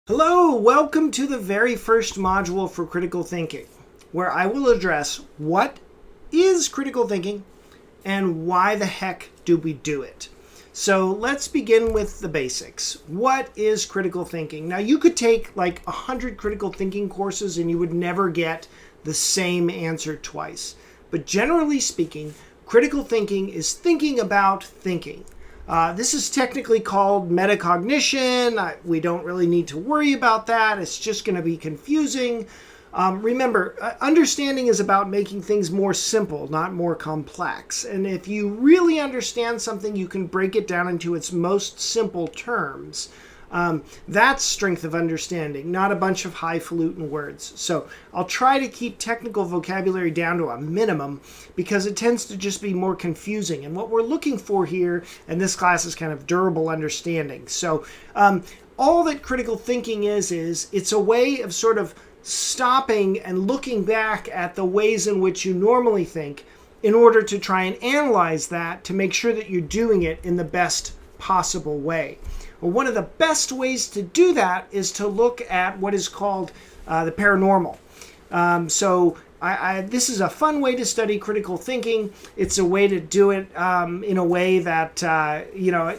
Hello, welcome to the very first module for critical thinking, where I will address what is critical thinking and why the heck do we do it. So let's begin with the basics. What is critical thinking? Now you could take like 100 critical thinking courses and you would never get the same answer twice. But generally speaking, critical thinking is thinking about thinking. This is technically called metacognition. We don't really need to worry about that. It's just going to be confusing. Remember, understanding is about making things more simple, not more complex. And if you really understand something, you can break it down into its most simple terms. That's strength of understanding, not a bunch of highfalutin words. So I'll try to keep technical vocabulary down to a minimum because it tends to just be more confusing. And what we're looking for here in this class is kind of durable understanding. So all that critical thinking is it's a way of sort of stopping and looking back at the ways in which you normally think in order to try and analyze that to make sure that you're doing it in the best possible way. Well, one of the best ways to do that is to look at what is called the paranormal. This is a fun way to study critical thinking. It's a way to do it in a way that,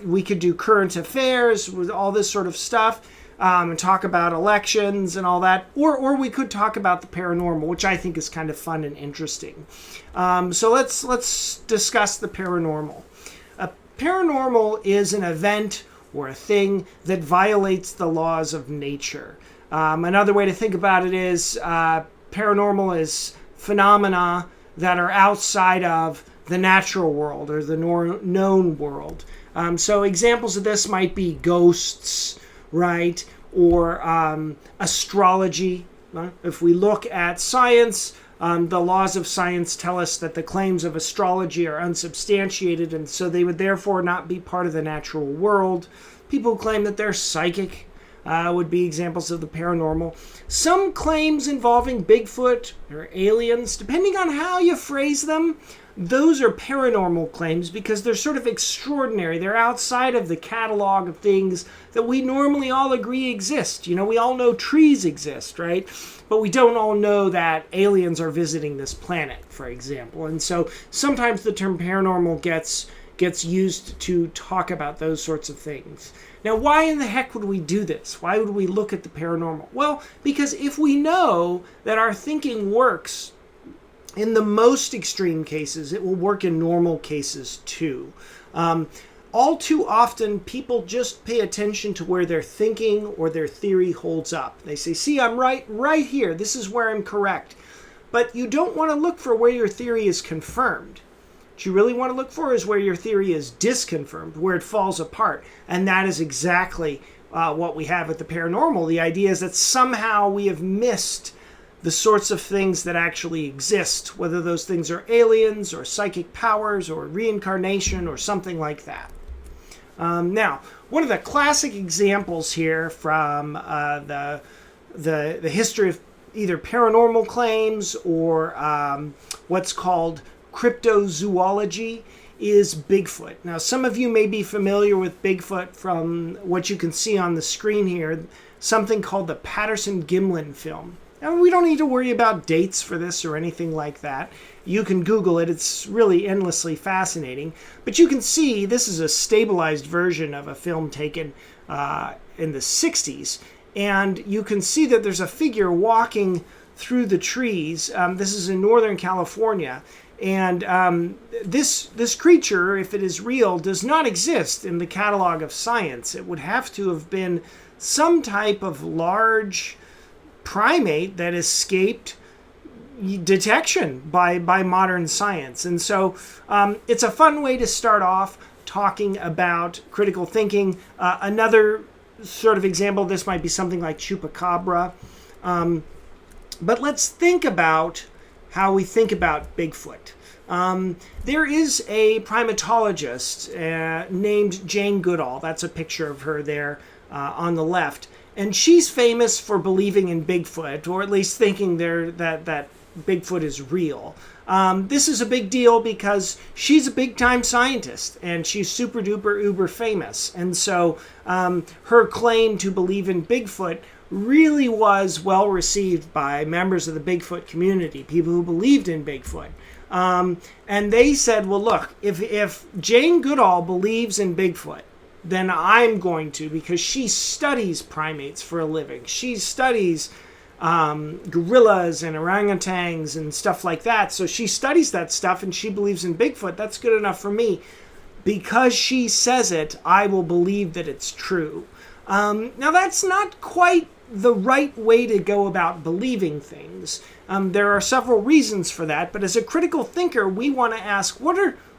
we could do current affairs with all this sort of stuff and talk about elections and all that. Or we could talk about the paranormal, which I think is kind of fun and interesting. So let's discuss the paranormal. Paranormal is an event or a thing that violates the laws of nature. Another way to think about it is paranormal is phenomena that are outside of the natural world or the known world. So examples of this might be ghosts, right? Or astrology. If we look at science, the laws of science tell us that the claims of astrology are unsubstantiated, and so they would therefore not be part of the natural world. People who claim that they're psychic would be examples of the paranormal. Some claims involving Bigfoot or aliens, depending on how you phrase them, those are paranormal claims because they're sort of extraordinary. They're outside of the catalog of things that we normally all agree exist. You know, we all know trees exist, right? But we don't all know that aliens are visiting this planet, for example. And so sometimes the term paranormal gets used to talk about those sorts of things. Now, why in the heck would we do this? Why would we look at the paranormal? Well, because if we know that our thinking works in the most extreme cases, it will work in normal cases too. All too often, people just pay attention to where their thinking or their theory holds up. They say, see, I'm right here. This is where I'm correct. But you don't want to look for where your theory is confirmed. What you really want to look for is where your theory is disconfirmed, where it falls apart. And that is exactly what we have with the paranormal. The idea is that somehow we have missed the sorts of things that actually exist, whether those things are aliens or psychic powers or reincarnation or something like that. Now, one of the classic examples here from the history of either paranormal claims or what's called cryptozoology is Bigfoot. Now, some of you may be familiar with Bigfoot from what you can see on the screen here, something called the Patterson-Gimlin film. Now, we don't need to worry about dates for this or anything like that. You can Google it. It's really endlessly fascinating. But you can see this is a stabilized version of a film taken in the 60s. And you can see that there's a figure walking through the trees. This is in Northern California. And this creature, if it is real, does not exist in the catalog of science. It would have to have been some type of large primate that escaped detection by modern science. And so it's a fun way to start off talking about critical thinking. Another sort of example of this might be something like chupacabra. But let's think about how we think about Bigfoot. There is a primatologist named Jane Goodall. That's a picture of her there on the left. And she's famous for believing in Bigfoot, or at least thinking that Bigfoot is real. This is a big deal because she's a big-time scientist and she's super duper uber famous. And so her claim to believe in Bigfoot really was well received by members of the Bigfoot community, people who believed in Bigfoot. And they said, well, look, if Jane Goodall believes in Bigfoot, then I'm going to, because she studies primates for a living. She studies gorillas and orangutans and stuff like that. So she studies that stuff and she believes in Bigfoot. That's good enough for me. Because she says it, I will believe that it's true. Now, that's not quite the right way to go about believing things. There are several reasons for that, but as a critical thinker, we want to ask, what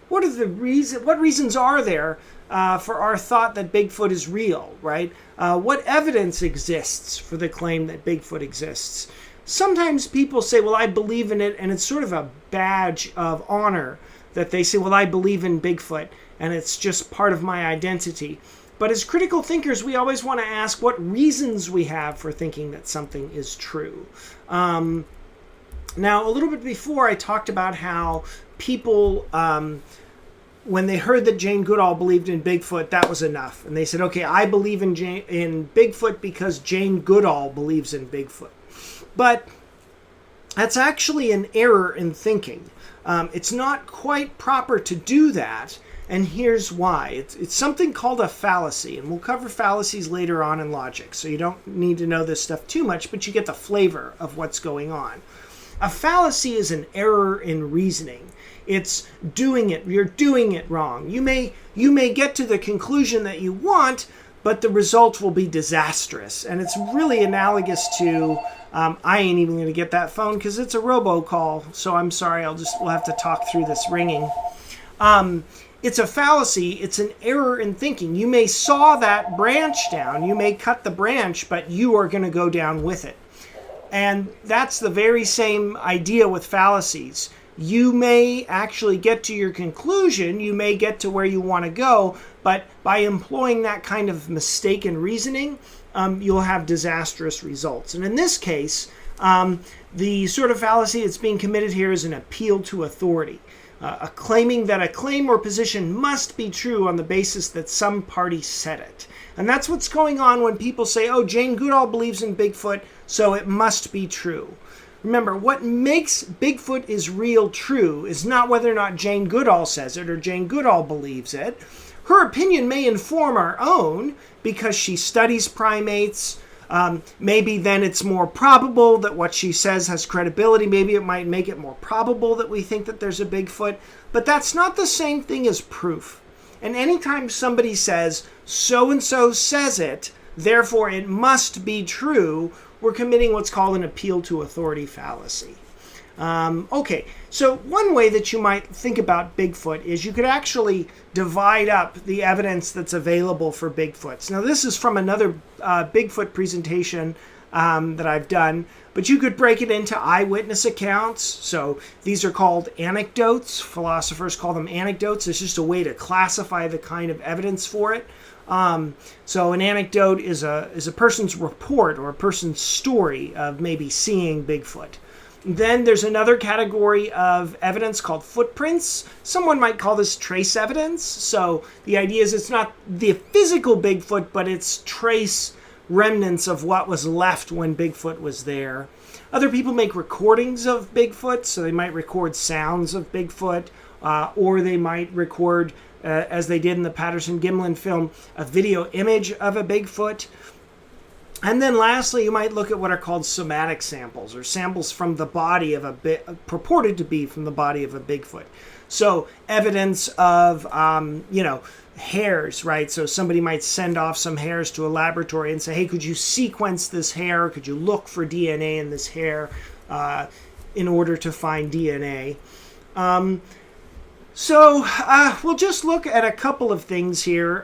reasons are there for our thought that Bigfoot is real, right? What evidence exists for the claim that Bigfoot exists? Sometimes people say, well, I believe in it, and it's sort of a badge of honor that they say, well, I believe in Bigfoot, and it's just part of my identity. But as critical thinkers, we always want to ask what reasons we have for thinking that something is true. Now, a little bit before, I talked about how people, when they heard that Jane Goodall believed in Bigfoot, that was enough. And they said, okay, I believe in Bigfoot because Jane Goodall believes in Bigfoot. But that's actually an error in thinking. It's not quite proper to do that. And here's why. It's something called a fallacy, and we'll cover fallacies later on in logic, so you don't need to know this stuff too much, but you get the flavor of what's going on. A fallacy is an error in reasoning. It's you're doing it wrong. You may get to the conclusion that you want, but the result will be disastrous. And it's really analogous to, I ain't even going to get that phone because it's a robocall, so I'm sorry, we'll have to talk through this ringing. It's a fallacy. It's an error in thinking. You may saw that branch down. You may cut the branch, but you are going to go down with it. And that's the very same idea with fallacies. You may actually get to your conclusion. You may get to where you want to go, but by employing that kind of mistaken reasoning, you'll have disastrous results. And in this case, the sort of fallacy that's being committed here is an appeal to authority. Claiming that a claim or position must be true on the basis that some party said it. And that's what's going on when people say, oh, Jane Goodall believes in Bigfoot, so it must be true. Remember, what makes Bigfoot is real true is not whether or not Jane Goodall says it or Jane Goodall believes it. Her opinion may inform our own because she studies primates. Maybe then it's more probable that what she says has credibility. Maybe it might make it more probable that we think that there's a Bigfoot. But that's not the same thing as proof. And anytime somebody says, so-and-so says it, therefore it must be true, we're committing what's called an appeal to authority fallacy. Okay, so one way that you might think about Bigfoot is you could actually divide up the evidence that's available for Bigfoots. Now, this is from another Bigfoot presentation that I've done, but you could break it into eyewitness accounts. So these are called anecdotes. Philosophers call them anecdotes. It's just a way to classify the kind of evidence for it. So an anecdote is a person's report or a person's story of maybe seeing Bigfoot. Then there's another category of evidence called footprints. Someone might call this trace evidence. So the idea is it's not the physical Bigfoot, but it's trace remnants of what was left when Bigfoot was there. Other people make recordings of Bigfoot, so they might record sounds of Bigfoot, or they might record, as they did in the Patterson-Gimlin film, a video image of a Bigfoot. And then lastly, you might look at what are called somatic samples, or samples from the body of purported to be from the body of a Bigfoot. So evidence of, hairs, right? So somebody might send off some hairs to a laboratory and say, hey, could you sequence this hair? Could you look for DNA in this hair in order to find DNA? So we'll just look at a couple of things here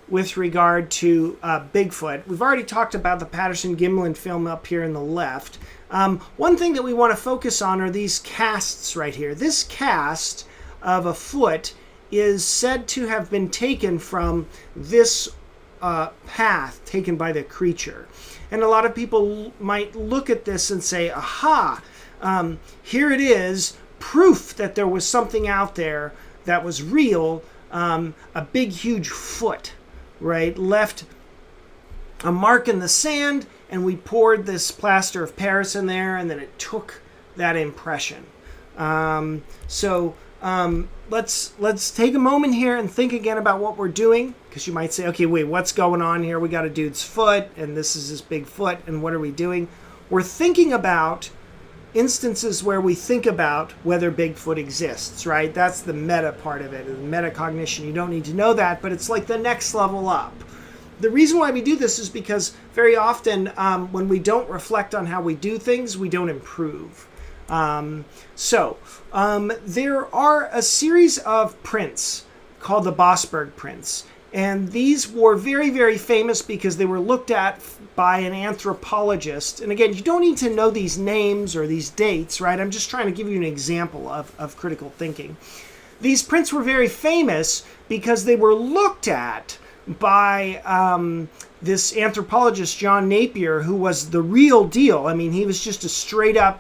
with regard to Bigfoot. We've already talked about the Patterson-Gimlin film up here in the left. One thing that we want to focus on are these casts right here. This cast of a foot is said to have been taken from this path taken by the creature. And a lot of people might look at this and say, aha, here it is, proof that there was something out there that was real, a big, huge foot, right, left a mark in the sand, and we poured this plaster of Paris in there, and then it took that impression. Let's take a moment here and think again about what we're doing, because you might say, okay, wait, what's going on here? We got a dude's foot, and this is his big foot, and what are we doing? We're thinking about instances where we think about whether Bigfoot exists, right? That's the meta part of it, the metacognition. You don't need to know that, but it's like the next level up. The reason why we do this is because very often when we don't reflect on how we do things, we don't improve. There are a series of prints called the Bosberg prints. And these were very, very famous because they were looked at by an anthropologist. And again, you don't need to know these names or these dates, right? I'm just trying to give you an example of critical thinking. These prints were very famous because they were looked at by this anthropologist, John Napier, who was the real deal. I mean, he was just a straight up,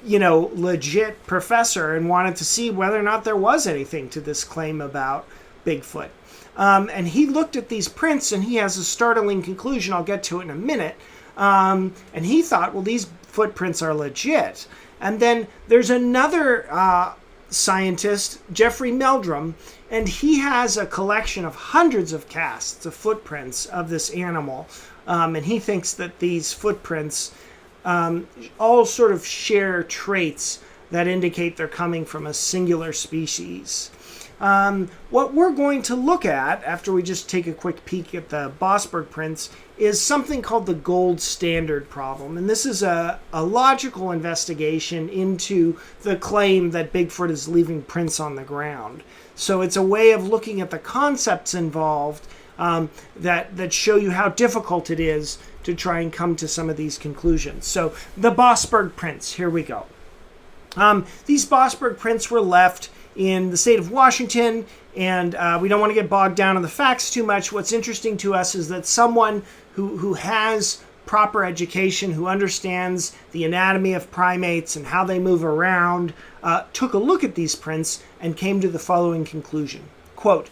legit professor and wanted to see whether or not there was anything to this claim about Bigfoot. And he looked at these prints and he has a startling conclusion. I'll get to it in a minute. And he thought, well, these footprints are legit. And then there's another scientist, Jeffrey Meldrum, and he has a collection of hundreds of casts of footprints of this animal. And he thinks that these footprints all sort of share traits that indicate they're coming from a singular species. What we're going to look at, after we just take a quick peek at the Bosberg prints, is something called the gold standard problem. And this is a logical investigation into the claim that Bigfoot is leaving prints on the ground. So it's a way of looking at the concepts involved that show you how difficult it is to try and come to some of these conclusions. So the Bosberg prints, here we go. These Bosberg prints were left in the state of Washington, and we don't want to get bogged down in the facts too much. What's interesting to us is that someone who has proper education, who understands the anatomy of primates and how they move around, took a look at these prints and came to the following conclusion. Quote,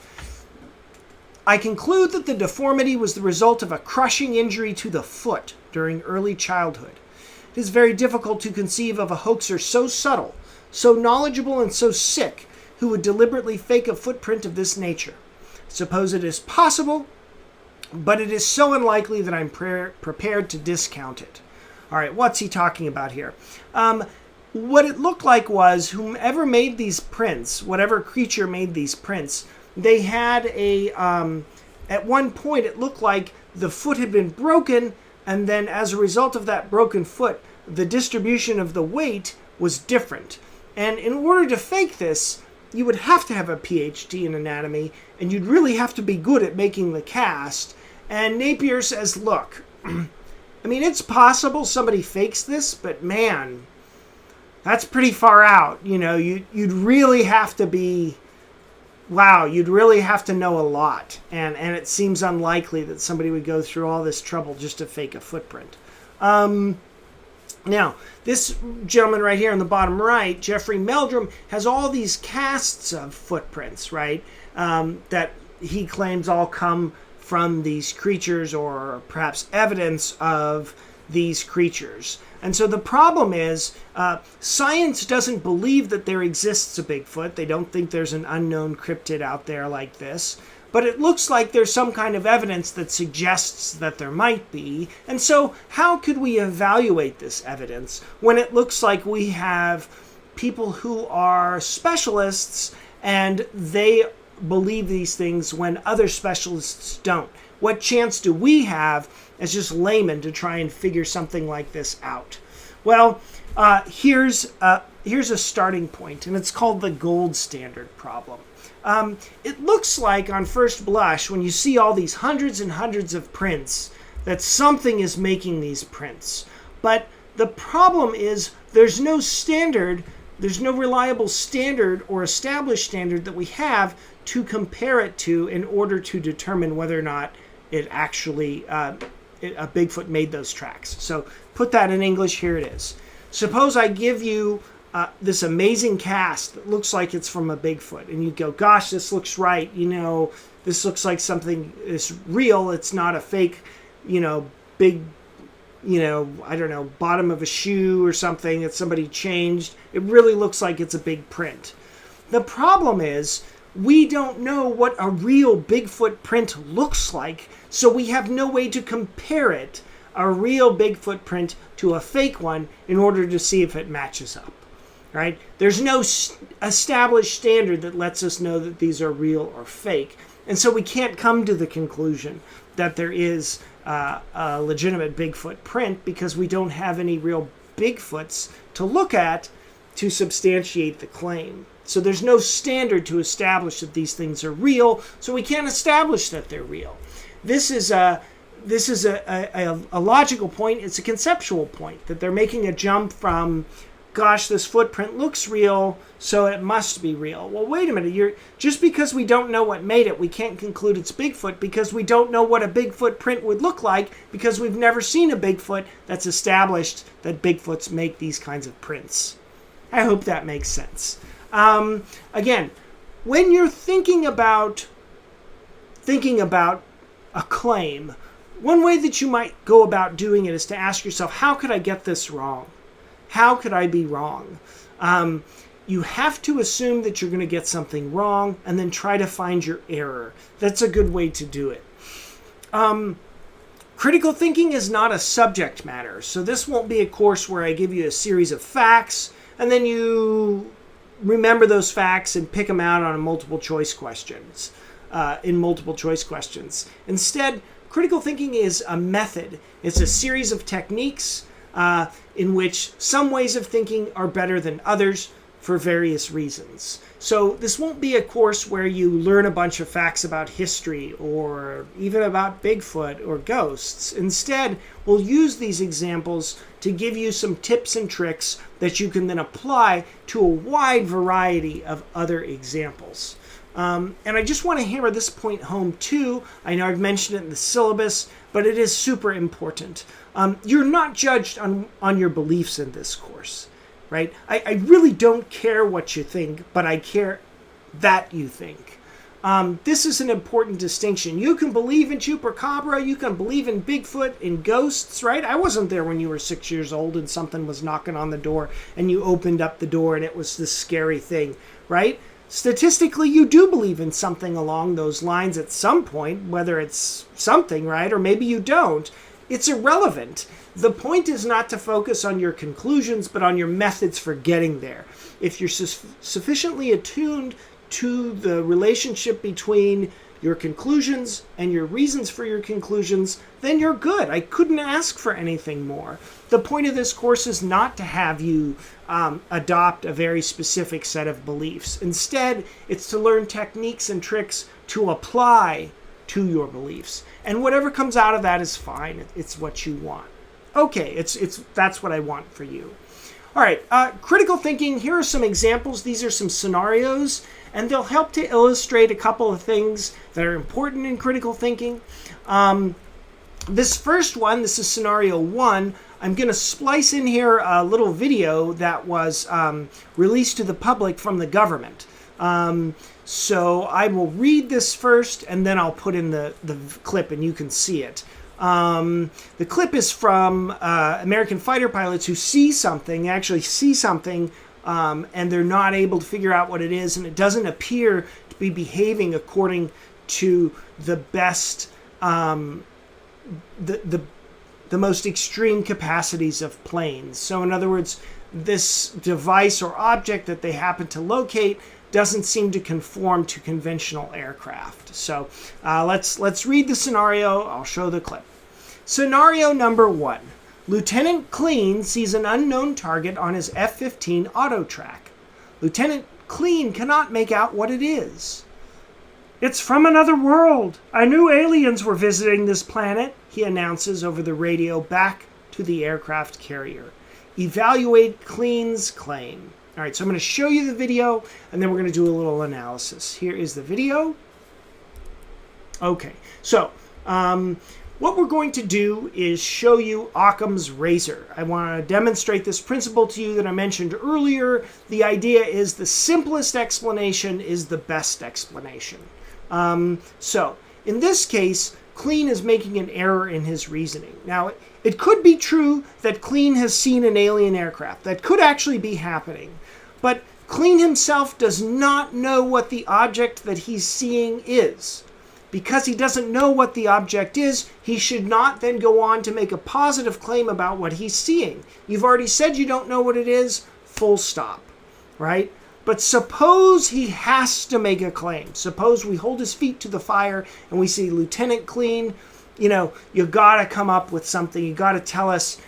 "I conclude that the deformity was the result of a crushing injury to the foot during early childhood. It is very difficult to conceive of a hoaxer so subtle, so knowledgeable, and so sick, who would deliberately fake a footprint of this nature. Suppose it is possible, but it is so unlikely that I'm prepared to discount it." All right, what's he talking about here? What it looked like was whomever made these prints, whatever creature made these prints, they had at one point it looked like the foot had been broken, and then as a result of that broken foot, the distribution of the weight was different. And in order to fake this, you would have to have a PhD in anatomy, and you'd really have to be good at making the cast. And Napier says, look, I mean, it's possible somebody fakes this, but man, that's pretty far out. You'd really have to be, you'd really have to know a lot. And it seems unlikely that somebody would go through all this trouble just to fake a footprint. Now, this gentleman right here on the bottom right, Jeffrey Meldrum, has all these casts of footprints, right, that he claims all come from these creatures or perhaps evidence of these creatures. And so the problem is science doesn't believe that there exists a Bigfoot. They don't think there's an unknown cryptid out there like this. But it looks like there's some kind of evidence that suggests that there might be. And so how could we evaluate this evidence when it looks like we have people who are specialists and they believe these things when other specialists don't? What chance do we have as just laymen to try and figure something like this out? Well, here's a starting point, and it's called the gold standard problem. It looks like on first blush, when you see all these hundreds and hundreds of prints, that something is making these prints. But the problem is there's no standard, there's no reliable standard or established standard that we have to compare it to in order to determine whether or not it actually, a Bigfoot made those tracks. So put that in English, here it is. Suppose I give you this amazing cast that looks like it's from a Bigfoot, and you go, gosh, this looks right, this looks like something is real, it's not a fake, big, I don't know, bottom of a shoe or something that somebody changed. It really looks like it's a big print. The problem is we don't know what a real Bigfoot print looks like, so we have no way to compare it, a real Bigfoot print, to a fake one in order to see if it matches up. Right? There's no established standard that lets us know that these are real or fake. And so we can't come to the conclusion that there is a legitimate Bigfoot print because we don't have any real Bigfoots to look at to substantiate the claim. So there's no standard to establish that these things are real, so we can't establish that they're real. This is a logical point. It's a conceptual point that they're making a jump from, gosh, this footprint looks real, so it must be real. Well, wait a minute. Just because we don't know what made it, we can't conclude it's Bigfoot because we don't know what a Bigfoot print would look like because we've never seen a Bigfoot that's established that Bigfoots make these kinds of prints. I hope that makes sense. Again, when you're thinking about a claim, one way that you might go about doing it is to ask yourself, how could I get this wrong? How could I be wrong? You have to assume that you're going to get something wrong and then try to find your error. That's a good way to do it. Critical thinking is not a subject matter. So this won't be a course where I give you a series of facts and then you remember those facts and pick them out on multiple choice questions. Instead, critical thinking is a method. It's a series of techniques in which some ways of thinking are better than others for various reasons. So this won't be a course where you learn a bunch of facts about history or even about Bigfoot or ghosts. Instead, we'll use these examples to give you some tips and tricks that you can then apply to a wide variety of other examples. And I just want to hammer this point home too. I know I've mentioned it in the syllabus, but it is super important. You're not judged on your beliefs in this course, right? I really don't care what you think, but I care that you think. This is an important distinction. You can believe in Chupacabra, you can believe in Bigfoot, in ghosts, right? I wasn't there when you were 6 years old and something was knocking on the door and you opened up the door and it was this scary thing, right? Statistically, you do believe in something along those lines at some point, whether it's something, right? Or maybe you don't. It's irrelevant. The point is not to focus on your conclusions, but on your methods for getting there. If you're sufficiently attuned to the relationship between your conclusions and your reasons for your conclusions, then you're good. I couldn't ask for anything more. The point of this course is not to have you adopt a very specific set of beliefs. Instead, it's to learn techniques and tricks to apply to your beliefs. And whatever comes out of that is fine. It's what you want. Okay, that's what I want for you. All right, critical thinking. Here are some examples. These are some scenarios, and they'll help to illustrate a couple of things that are important in critical thinking. This first one, this is scenario 1. I'm going to splice in here a little video that was released to the public from the government. So I will read this first, and then I'll put in the clip, and you can see it. The clip is from American fighter pilots who actually see something, and they're not able to figure out what it is, and it doesn't appear to be behaving according to the best, the most extreme capacities of planes. So in other words, this device or object that they happen to locate doesn't seem to conform to conventional aircraft. So let's read the scenario. I'll show the clip. Scenario number 1. Lieutenant Clean sees an unknown target on his F-15 auto track. Lieutenant Clean cannot make out what it is. "It's from another world. I knew aliens were visiting this planet," he announces over the radio back to the aircraft carrier. Evaluate Clean's claim. All right, so I'm going to show you the video, and then we're going to do a little analysis. Here is the video. Okay, so what we're going to do is show you Occam's razor. I want to demonstrate this principle to you that I mentioned earlier. The idea is the simplest explanation is the best explanation. So in this case, Clean is making an error in his reasoning. Now, it could be true that Clean has seen an alien aircraft. That could actually be happening. But Clean himself does not know what the object that he's seeing is. Because he doesn't know what the object is, he should not then go on to make a positive claim about what he's seeing. You've already said you don't know what it is, full stop, right? But suppose he has to make a claim. Suppose we hold his feet to the fire and we see Lieutenant Clean, you gotta come up with something. You gotta tell us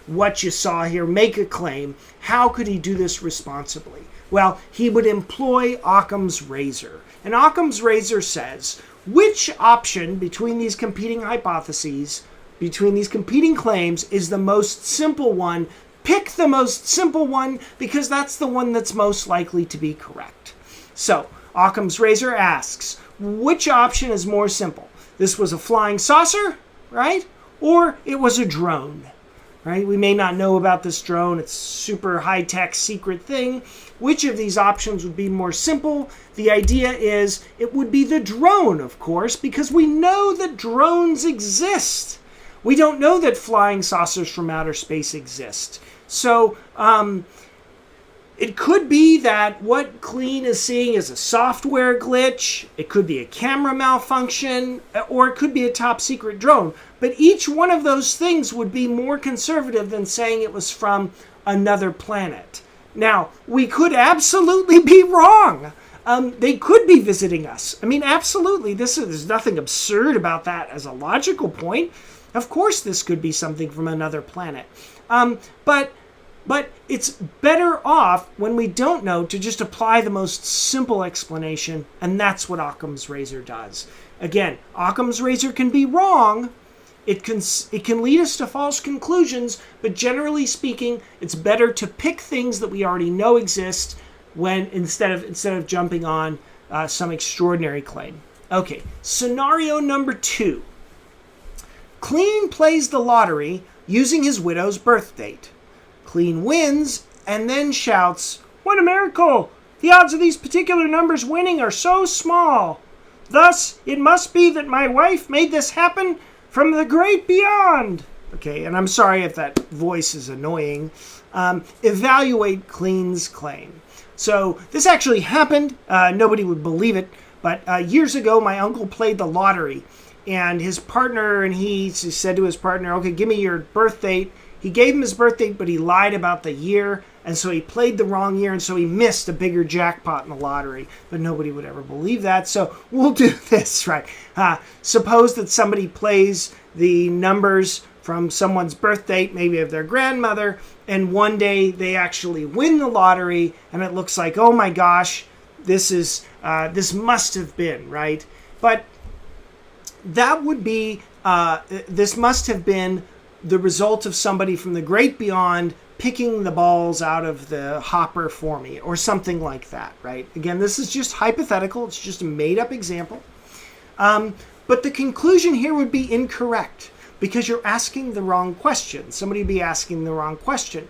what you saw here. Make a claim. How could he do this responsibly? Well, he would employ Occam's razor. And Occam's razor says, which option between these competing hypotheses, between these competing claims, is the most simple one? Pick the most simple one because that's the one that's most likely to be correct. So, Occam's razor asks, which option is more simple? This was a flying saucer, right? Or it was a drone, right? We may not know about this drone. It's super high-tech secret thing. Which of these options would be more simple? The idea is it would be the drone, of course, because we know that drones exist. We don't know that flying saucers from outer space exist. So it could be that what Clean is seeing is a software glitch. It could be a camera malfunction, or it could be a top secret drone. But each one of those things would be more conservative than saying it was from another planet. Now, we could absolutely be wrong. They could be visiting us. I mean, absolutely. There's nothing absurd about that as a logical point. Of course, this could be something from another planet. But it's better off when we don't know to just apply the most simple explanation, and that's what Occam's razor does. Again, Occam's razor can be wrong. It can lead us to false conclusions, but generally speaking, it's better to pick things that we already know exist when instead of jumping on some extraordinary claim. Okay, scenario number 2. Clean plays the lottery using his widow's birth date. Clean wins and then shouts, "What a miracle! The odds of these particular numbers winning are so small. Thus, it must be that my wife made this happen from the great beyond." Okay, and I'm sorry if that voice is annoying. Evaluate Clean's claim. So this actually happened. Nobody would believe it, but years ago, my uncle played the lottery, and his partner, and he said to his partner, "Okay, give me your birth date." He gave him his birth date, but he lied about the year, and so he played the wrong year, and so he missed a bigger jackpot in the lottery. But nobody would ever believe that, so we'll do this, right? Suppose that somebody plays the numbers from someone's birth date, maybe of their grandmother, and one day they actually win the lottery, and it looks like, oh my gosh, this must have been, right? But that would be, this must have been the result of somebody from the great beyond picking the balls out of the hopper for me, or something like that, right? Again, this is just hypothetical. It's just a made-up example. But the conclusion here would be incorrect because you're asking the wrong question. Somebody would be asking the wrong question.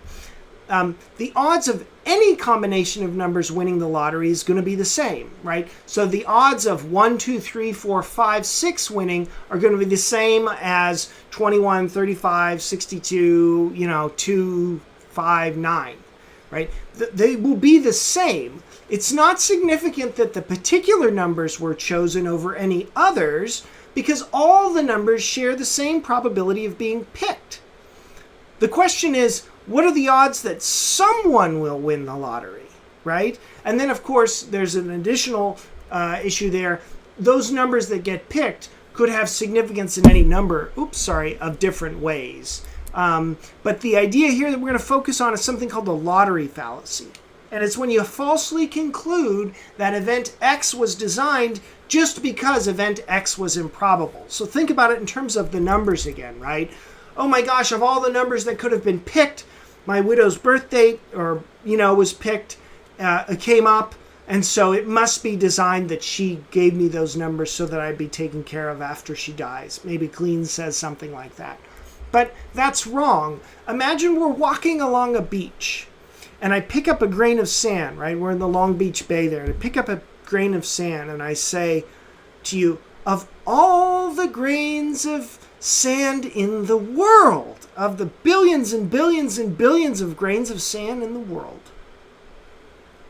The odds of any combination of numbers winning the lottery is going to be the same, right? So the odds of 1, 2, 3, 4, 5, 6 winning are going to be the same as 21, 35, 62, 2, 5, 9, right? They will be the same. It's not significant that the particular numbers were chosen over any others because all the numbers share the same probability of being picked. The question is, what are the odds that someone will win the lottery, right? And then, of course, there's an additional issue there. Those numbers that get picked could have significance in any number, of different ways. But the idea here that we're going to focus on is something called the lottery fallacy. And it's when you falsely conclude that event X was designed just because event X was improbable. So think about it in terms of the numbers again, right? Oh my gosh, of all the numbers that could have been picked, my widow's birth date, was picked, came up, And so it must be designed that she gave me those numbers so that I'd be taken care of after she dies. Maybe Clean says something like that. But that's wrong. Imagine we're walking along a beach and I pick up a grain of sand, right? We're in the Long Beach Bay there. And I pick up a grain of sand and I say to you, of all the grains of sand in the world, of the billions and billions and billions of grains of sand in the world,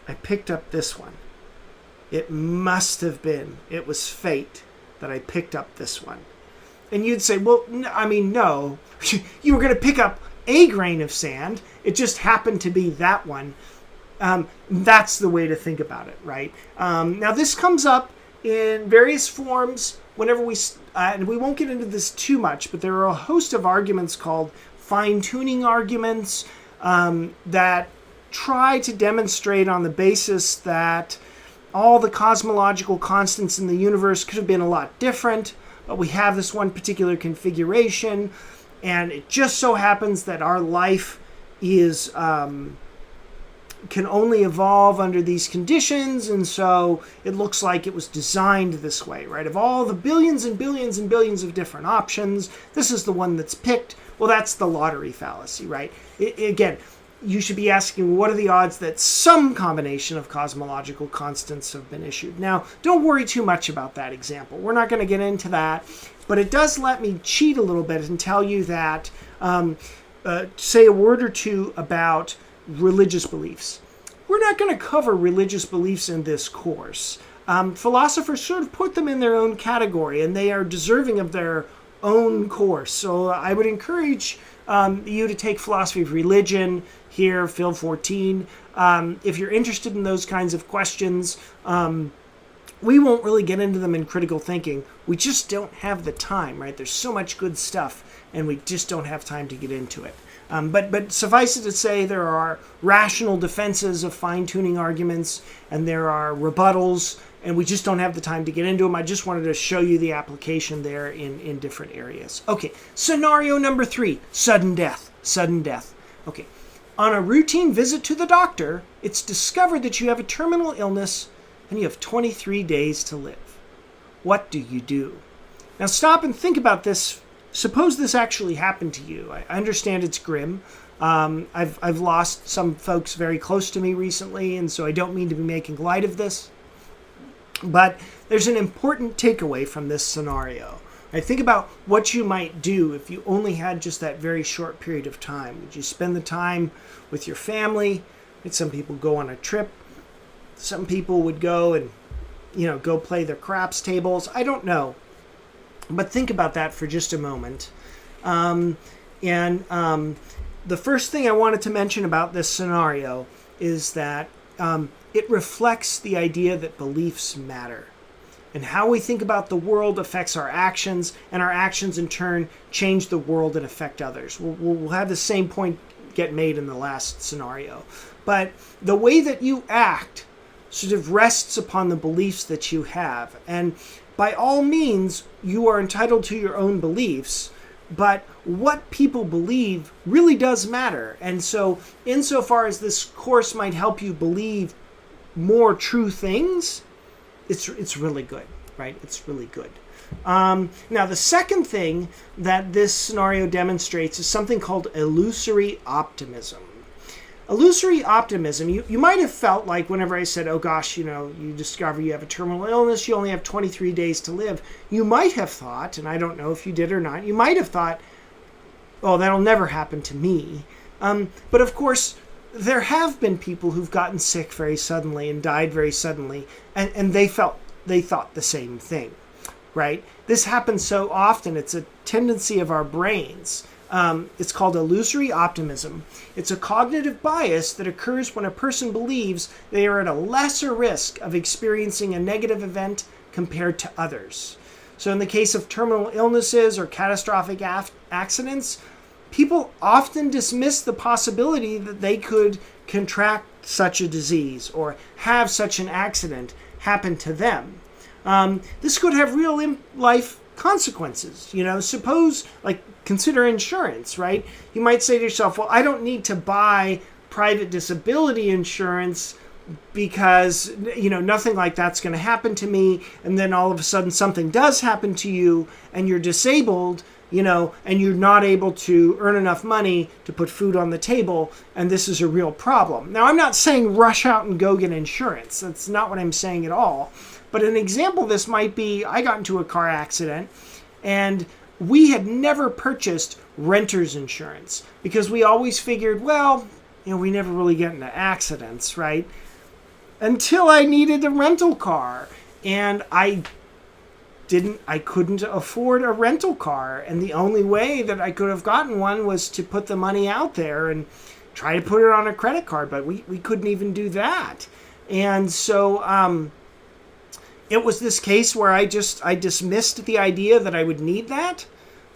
I picked up this one. It must have been, it was fate that I picked up this one. And you'd say, well, no. You were going to pick up a grain of sand. It just happened to be that one. That's the way to think about it, right? Now, this comes up in various forms whenever and we won't get into this too much, but there are a host of arguments called fine-tuning arguments that try to demonstrate on the basis that all the cosmological constants in the universe could have been a lot different, but we have this one particular configuration, and it just so happens that our life is can only evolve under these conditions, and so it looks like it was designed this way, right? Of all the billions and billions and billions of different options, this is the one that's picked. Well, that's the lottery fallacy, right? Again, you should be asking, what are the odds that some combination of cosmological constants have been issued? Now, don't worry too much about that example. We're not going to get into that, but it does let me cheat a little bit and tell you that, say a word or two about religious beliefs. We're not going to cover religious beliefs in this course. Philosophers sort of put them in their own category, and they are deserving of their own course. So I would encourage you to take philosophy of religion here, Phil 14. If you're interested in those kinds of questions, we won't really get into them in critical thinking. We just don't have the time, right? There's so much good stuff, and we just don't have time to get into it. But suffice it to say, there are rational defenses of fine-tuning arguments, and there are rebuttals, and we just don't have the time to get into them. I just wanted to show you the application there in different areas. Okay, scenario number 3, sudden death. Sudden death. Okay, on a routine visit to the doctor, it's discovered that you have a terminal illness and you have 23 days to live. What do you do? Now stop and think about this. Suppose this actually happened to you. I understand it's grim. I've lost some folks very close to me recently, and so I don't mean to be making light of this. But there's an important takeaway from this scenario. I think about what you might do if you only had just that very short period of time. Would you spend the time with your family? Some people go on a trip. Some people would go and, go play their craps tables. I don't know. But think about that for just a moment. The first thing I wanted to mention about this scenario is that it reflects the idea that beliefs matter. And how we think about the world affects our actions, and our actions in turn change the world and affect others. We'll have the same point get made in the last scenario. But the way that you act sort of rests upon the beliefs that you have. And by all means, you are entitled to your own beliefs, but what people believe really does matter. And so, insofar as this course might help you believe more true things, it's really good, right? It's really good. Now, the second thing that this scenario demonstrates is something called illusory optimism. Illusory optimism, you might have felt like whenever I said, oh gosh, you discover you have a terminal illness, you only have 23 days to live. You might have thought, and I don't know if you did or not, you might have thought, oh, that'll never happen to me. But of course, there have been people who've gotten sick very suddenly and died very suddenly, and they thought the same thing, right? This happens so often. It's a tendency of our brains. It's called illusory optimism. It's a cognitive bias that occurs when a person believes they are at a lesser risk of experiencing a negative event compared to others. So in the case of terminal illnesses or catastrophic accidents, people often dismiss the possibility that they could contract such a disease or have such an accident happen to them. This could have real life consequences. Suppose, consider insurance, right? You might say to yourself, well, I don't need to buy private disability insurance because, nothing like that's going to happen to me. And then all of a sudden something does happen to you and you're disabled, and you're not able to earn enough money to put food on the table. And this is a real problem. Now, I'm not saying rush out and go get insurance. That's not what I'm saying at all. But an example of this might be, I got into a car accident and we had never purchased renter's insurance because we always figured, well, we never really get into accidents, right? Until I needed a rental car, and I couldn't afford a rental car, and the only way that I could have gotten one was to put the money out there and try to put it on a credit card, but we couldn't even do that. And so it was this case where I dismissed the idea that I would need that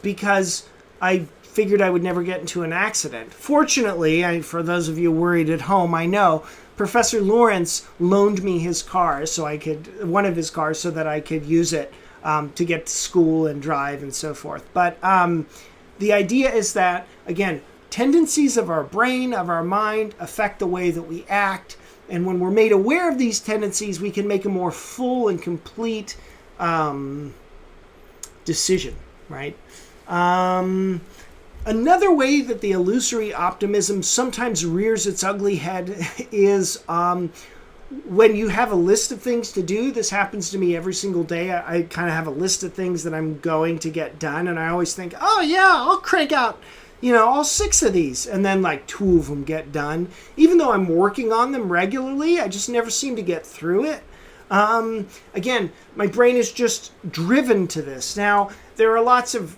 because I figured I would never get into an accident. Fortunately, for those of you worried at home, I know Professor Lawrence loaned me his car one of his cars so that I could use it to get to school and drive and so forth. But the idea is that, again, tendencies of our brain, of our mind, affect the way that we act. And when we're made aware of these tendencies, we can make a more full and complete decision, right? Another way that the illusory optimism sometimes rears its ugly head is when you have a list of things to do. This happens to me every single day. I kind of have a list of things that I'm going to get done, and I always think, oh yeah, I'll crank out, all 6 of these, and then like 2 of them get done. Even though I'm working on them regularly, I just never seem to get through it. Again, my brain is just driven to this. Now, there are lots of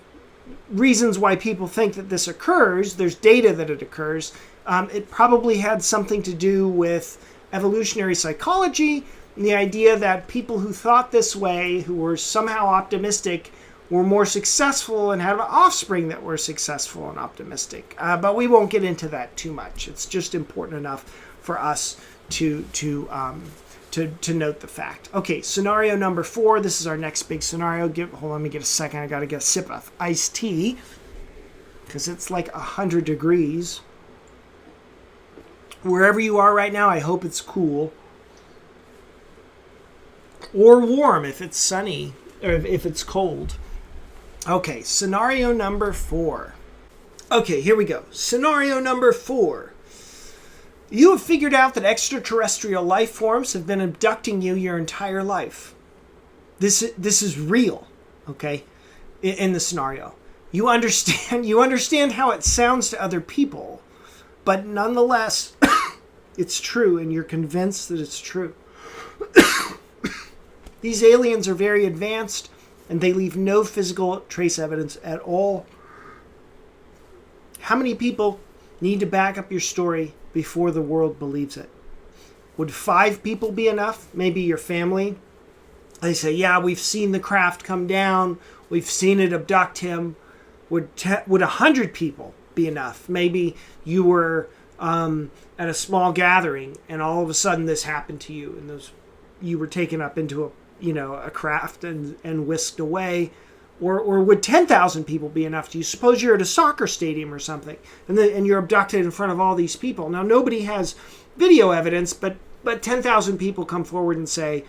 reasons why people think that this occurs. There's data that it occurs. It probably had something to do with evolutionary psychology and the idea that people who thought this way, who were somehow optimistic, were more successful and had offspring that were successful and optimistic. But we won't get into that too much. It's just important enough for us to note the fact. Okay, scenario number 4. This is our next big scenario. Hold on, let me get a second. I got to get a sip of iced tea because it's like 100 degrees. Wherever you are right now, I hope it's cool. Or warm if it's sunny or if it's cold. Okay, scenario number 4. Okay, here we go. Scenario number 4. You have figured out that extraterrestrial life forms have been abducting you your entire life. This is real, okay, in the scenario. You understand how it sounds to other people, but nonetheless, it's true, and you're convinced that it's true. These aliens are very advanced, and they leave no physical trace evidence at all. How many people need to back up your story before the world believes it? Would 5 people be enough? Maybe your family. They say, yeah, we've seen the craft come down. We've seen it abduct him. Would 100 people be enough? Maybe you were at a small gathering and all of a sudden this happened to you and you were taken up into a craft and whisked away. Or would 10,000 people be enough? Do you suppose you're at a soccer stadium or something and you're abducted in front of all these people? Now, nobody has video evidence, but 10,000 people come forward and say,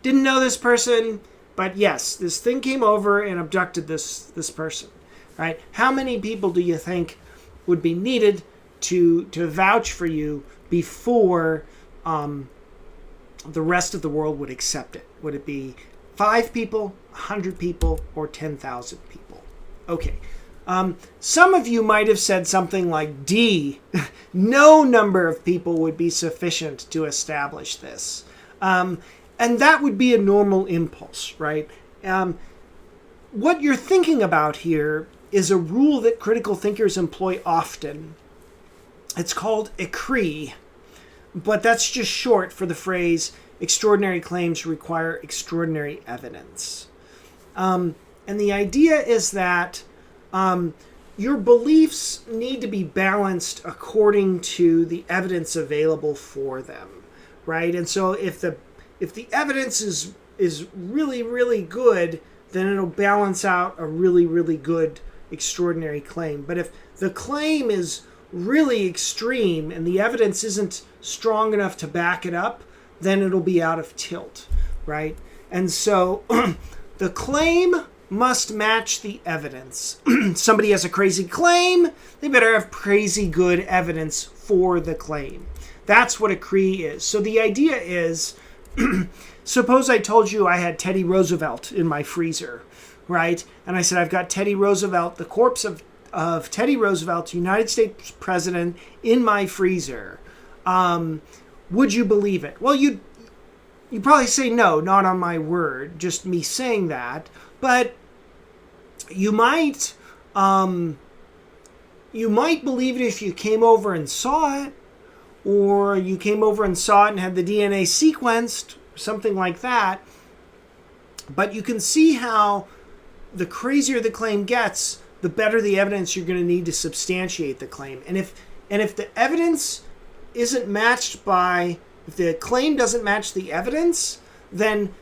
didn't know this person, but yes, this thing came over and abducted this person, right? How many people do you think would be needed to vouch for you before the rest of the world would accept it? Would it be 5 people, 100 people, or 10,000 people? Okay. Some of you might have said something like D. No number of people would be sufficient to establish this. And that would be a normal impulse, right? What you're thinking about here is a rule that critical thinkers employ often. It's called Acree, but that's just short for the phrase, extraordinary claims require extraordinary evidence. And the idea is that your beliefs need to be balanced according to the evidence available for them, right? And so if the evidence is really, really good, then it'll balance out a really, really good extraordinary claim. But if the claim is really extreme and the evidence isn't strong enough to back it up, then it'll be out of tilt, right? And so the claim must match the evidence. Somebody has a crazy claim, they better have crazy good evidence for the claim. That's what Acree is. So the idea is, suppose I told you I had Teddy Roosevelt in my freezer, right? And I said, I've got Teddy Roosevelt, the corpse of Teddy Roosevelt, United States president, in my freezer. Would you believe it? Well, you'd probably say no, not on my word, just me saying that. But you might believe it if you came over and saw it, or you came over and saw it and had the DNA sequenced, something like that. But you can see how the crazier the claim gets, the better the evidence you're going to need to substantiate the claim. And if the evidence isn't matched by, if the claim doesn't match the evidence, then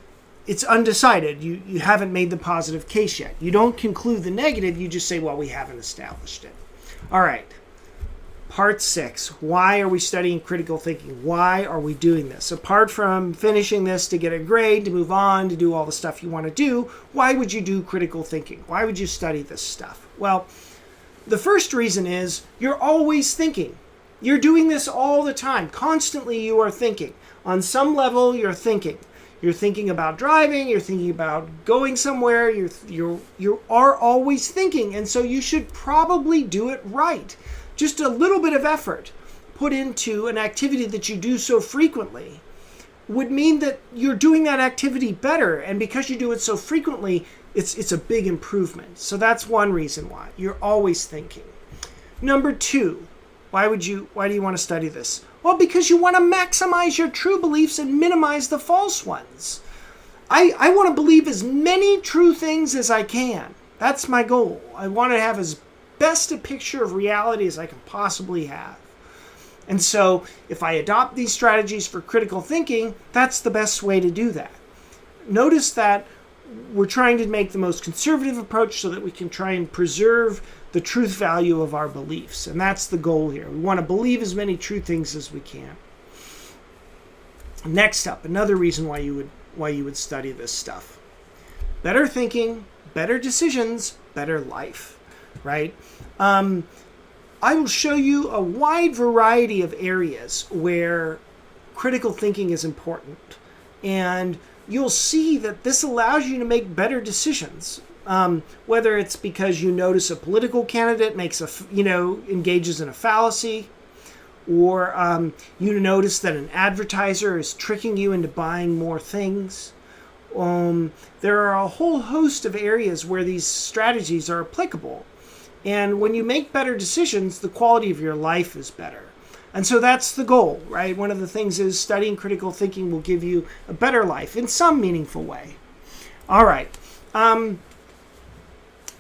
it's undecided. You haven't made the positive case yet. You don't conclude the negative, you just say, well, we haven't established it. All right. Part 6. Why are we studying critical thinking? Why are we doing this? Apart from finishing this to get a grade, to move on, to do all the stuff you want to do, why would you do critical thinking? Why would you study this stuff? Well, the first reason is you're always thinking. You're doing this all the time. Constantly you are thinking. On some level, you're thinking. You're thinking about driving. You're thinking about going somewhere. You are always thinking. And so you should probably do it right. Just a little bit of effort put into an activity that you do so frequently would mean that you're doing that activity better. And because you do it so frequently, it's a big improvement. So that's one reason why. You're always thinking. Number 2, why do you want to study this? Well, because you want to maximize your true beliefs and minimize the false ones. I want to believe as many true things as I can. That's my goal. I want to have as best a picture of reality as I can possibly have. And so if I adopt these strategies for critical thinking, that's the best way to do that. Notice that we're trying to make the most conservative approach so that we can try and preserve the truth value of our beliefs. And that's the goal here. We want to believe as many true things as we can. Next up, another reason why you would study this stuff. Better thinking, better decisions, better life. Right? I will show you a wide variety of areas where critical thinking is important. And you'll see that this allows you to make better decisions. Whether it's because you notice a political candidate engages in a fallacy, or you notice that an advertiser is tricking you into buying more things. There are a whole host of areas where these strategies are applicable. And when you make better decisions, the quality of your life is better. And so that's the goal, right? One of the things is studying critical thinking will give you a better life in some meaningful way. All right.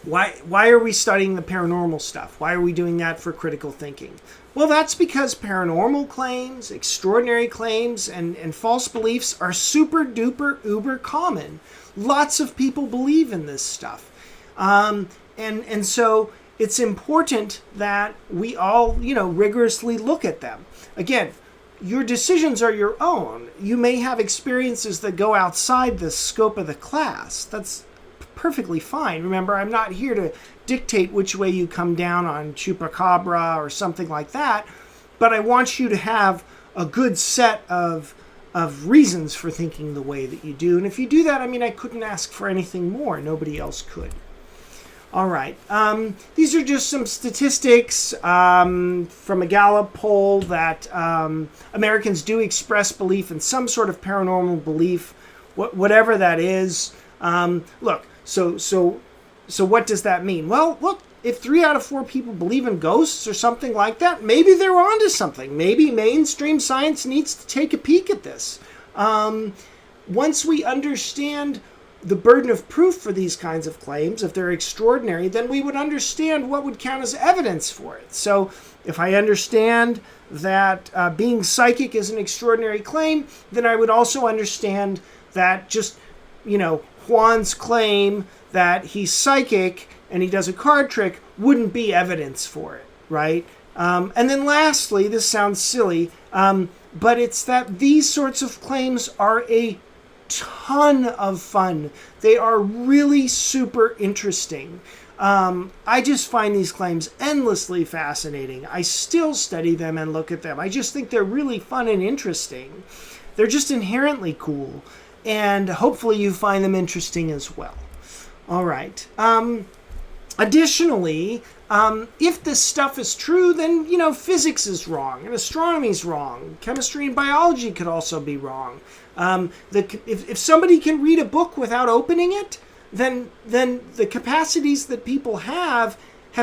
Why are we studying the paranormal stuff? Why are we doing that for critical thinking? Well, that's because paranormal claims, extraordinary claims, and false beliefs are super duper uber common. Lots of people believe in this stuff. And so it's important that we all, rigorously look at them. Again, your decisions are your own. You may have experiences that go outside the scope of the class. That's perfectly fine. Remember, I'm not here to dictate which way you come down on chupacabra or something like that, but I want you to have a good set of reasons for thinking the way that you do. And if you do that, I couldn't ask for anything more. Nobody else could. All right. These are just some statistics from a Gallup poll that Americans do express belief in some sort of paranormal belief, whatever that is. Look, so what does that mean? Well, look, if 3 out of 4 people believe in ghosts or something like that, maybe they're onto something. Maybe mainstream science needs to take a peek at this. Once we understand the burden of proof for these kinds of claims, if they're extraordinary, then we would understand what would count as evidence for it. So if I understand that being psychic is an extraordinary claim, then I would also understand that just, Juan's claim that he's psychic and he does a card trick wouldn't be evidence for it, right? And then lastly, this sounds silly, but it's that these sorts of claims are a ton of fun. They are really super interesting. I just find these claims endlessly fascinating. I still study them and look at them. I just think they're really fun and interesting. They're just inherently cool, and hopefully you find them interesting as well. All right. Additionally, if this stuff is true, then, physics is wrong, and astronomy is wrong. Chemistry and biology could also be wrong. If somebody can read a book without opening it, then the capacities that people have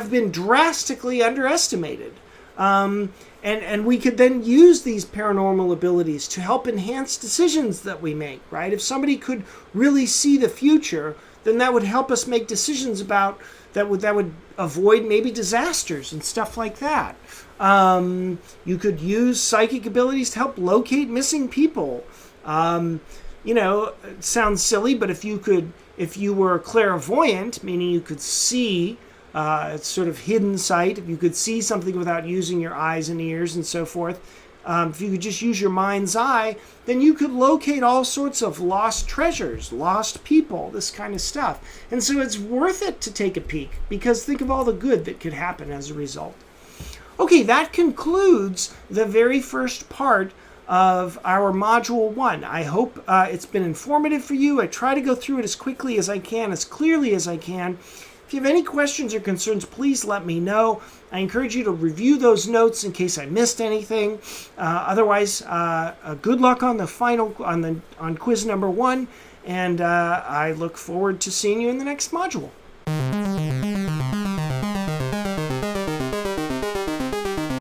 been drastically underestimated. And we could then use these paranormal abilities to help enhance decisions that we make, right? If somebody could really see the future, then that would help us make decisions about that would avoid maybe disasters and stuff like that. You could use psychic abilities to help locate missing people. It sounds silly, but if you were clairvoyant, meaning you could see, it's sort of hidden sight, if you could see something without using your eyes and ears and so forth, if you could just use your mind's eye, then you could locate all sorts of lost treasures, lost people, this kind of stuff. And so it's worth it to take a peek, because think of all the good that could happen as a result. Okay, that concludes the very first part of our Module 1. I hope it's been informative for you. I try to go through it as quickly as I can, as clearly as I can. If you have any questions or concerns, please let me know. I encourage you to review those notes in case I missed anything. Otherwise, good luck on on quiz number 1, and I look forward to seeing you in the next module.